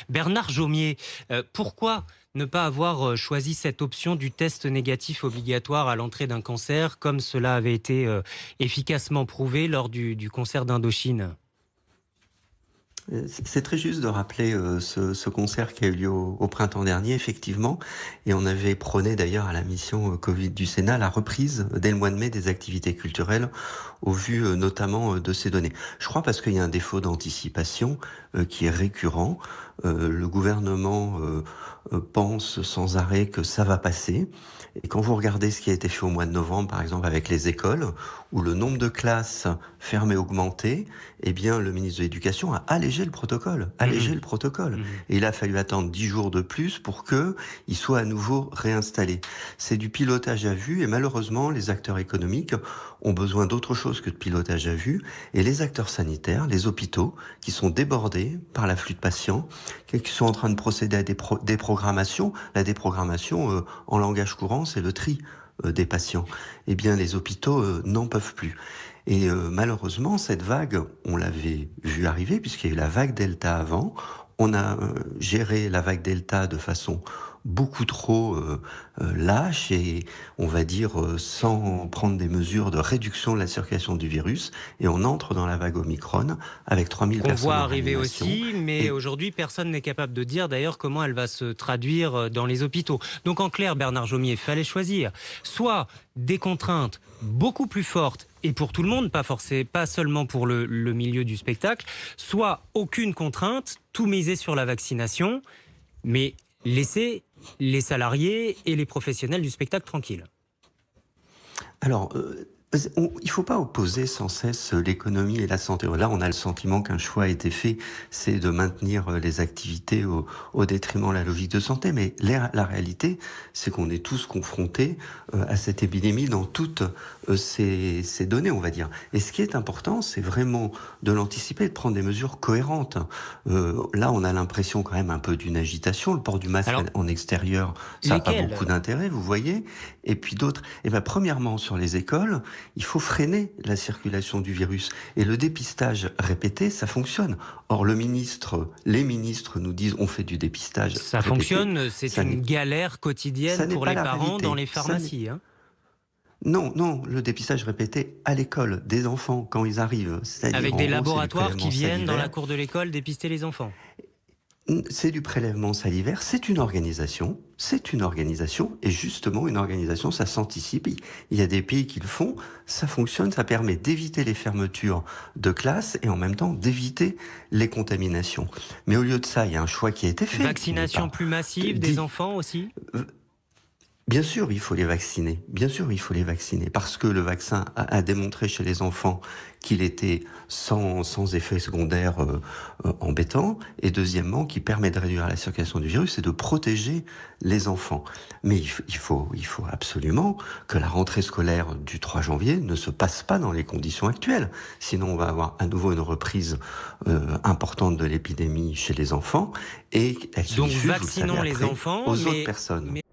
Bernard Jomier, pourquoi ne pas avoir choisi cette option du test négatif obligatoire à l'entrée d'un cancer, comme cela avait été efficacement prouvé lors du concert d'Indochine? C'est très juste de rappeler ce concert qui a eu lieu au printemps dernier, effectivement, et on avait prôné d'ailleurs à la mission Covid du Sénat la reprise dès le mois de mai des activités culturelles, au vu notamment de ces données. Je crois parce qu'il y a un défaut d'anticipation qui est récurrent. Le gouvernement pense sans arrêt que ça va passer. Et quand vous regardez ce qui a été fait au mois de novembre, par exemple avec les écoles, où le nombre de classes fermées augmentait, eh bien le ministre de l'Éducation a allégé le protocole, allégé le protocole. Et il a fallu attendre 10 jours de plus pour qu'il soit à nouveau réinstallé. C'est du pilotage à vue et malheureusement les acteurs économiques ont besoin d'autre chose que de pilotage à vue et les acteurs sanitaires, les hôpitaux qui sont débordés par l'afflux de patients, qui sont en train de procéder à des déprogrammations. La déprogrammation en langage courant, c'est le tri des patients. Eh bien les hôpitaux n'en peuvent plus. Et malheureusement, cette vague, on l'avait vu arriver, puisqu'il y a eu la vague Delta avant. On a géré la vague Delta de façon beaucoup trop lâche et, on va dire, sans prendre des mesures de réduction de la circulation du virus. Et on entre dans la vague Omicron avec 3000 Qu'on personnes voit en arriver réanimation. aussi, mais Et aujourd'hui, personne n'est capable de dire d'ailleurs comment elle va se traduire dans les hôpitaux. Donc en clair, Bernard Jomier, il fallait choisir soit des contraintes beaucoup plus fortes, et pour tout le monde, pas seulement pour le milieu du spectacle, soit aucune contrainte, tout miser sur la vaccination, mais laisser les salariés et les professionnels du spectacle tranquilles. alors, il ne faut pas opposer sans cesse l'économie et la santé. Là, on a le sentiment qu'un choix a été fait, c'est de maintenir les activités au détriment de la logique de santé. Mais la réalité, c'est qu'on est tous confrontés à cette épidémie dans toutes ces données, on va dire. Et ce qui est important, c'est vraiment de l'anticiper, de prendre des mesures cohérentes. Là, on a l'impression quand même un peu d'une agitation. Le port du masque Alors, en extérieur, ça n'a pas beaucoup lesquels? d'intérêt, vous voyez. Et puis d'autres, eh ben, premièrement, sur les écoles, il faut freiner la circulation du virus. Et le dépistage répété, ça fonctionne. Or, les ministres nous disent on fait du dépistage Ça répété. fonctionne, c'est Ça une n'est, galère ça quotidienne n'est pour pas les la parents dans réalité. les pharmacies, hein. Non, non, le dépistage répété à l'école des enfants quand ils arrivent. C'est-à-dire, Avec en des gros, c'est du laboratoires qui prélèvement viennent dans la salivaire. cour de l'école dépister les enfants. C'est du prélèvement salivaire, c'est une organisation, et justement une organisation, ça s'anticipe. Il y a des pays qui le font, ça fonctionne, ça permet d'éviter les fermetures de classes et en même temps d'éviter les contaminations. Mais au lieu de ça, il y a un choix qui a été fait, qui n'est Vaccination pas plus massive des dit. enfants aussi? Bien sûr, il faut les vacciner. Bien sûr, il faut les vacciner. Parce que le vaccin a démontré chez les enfants qu'il était sans effet secondaire embêtant. Et deuxièmement, qu'il permet de réduire la circulation du virus et de protéger les enfants. Mais il faut absolument que la rentrée scolaire du 3 janvier ne se passe pas dans les conditions actuelles. Sinon, on va avoir à nouveau une reprise importante de l'épidémie chez les enfants. Et elle se Donc diffuse, vous le savez, vaccinons les après, enfants, aux autres personnes. mais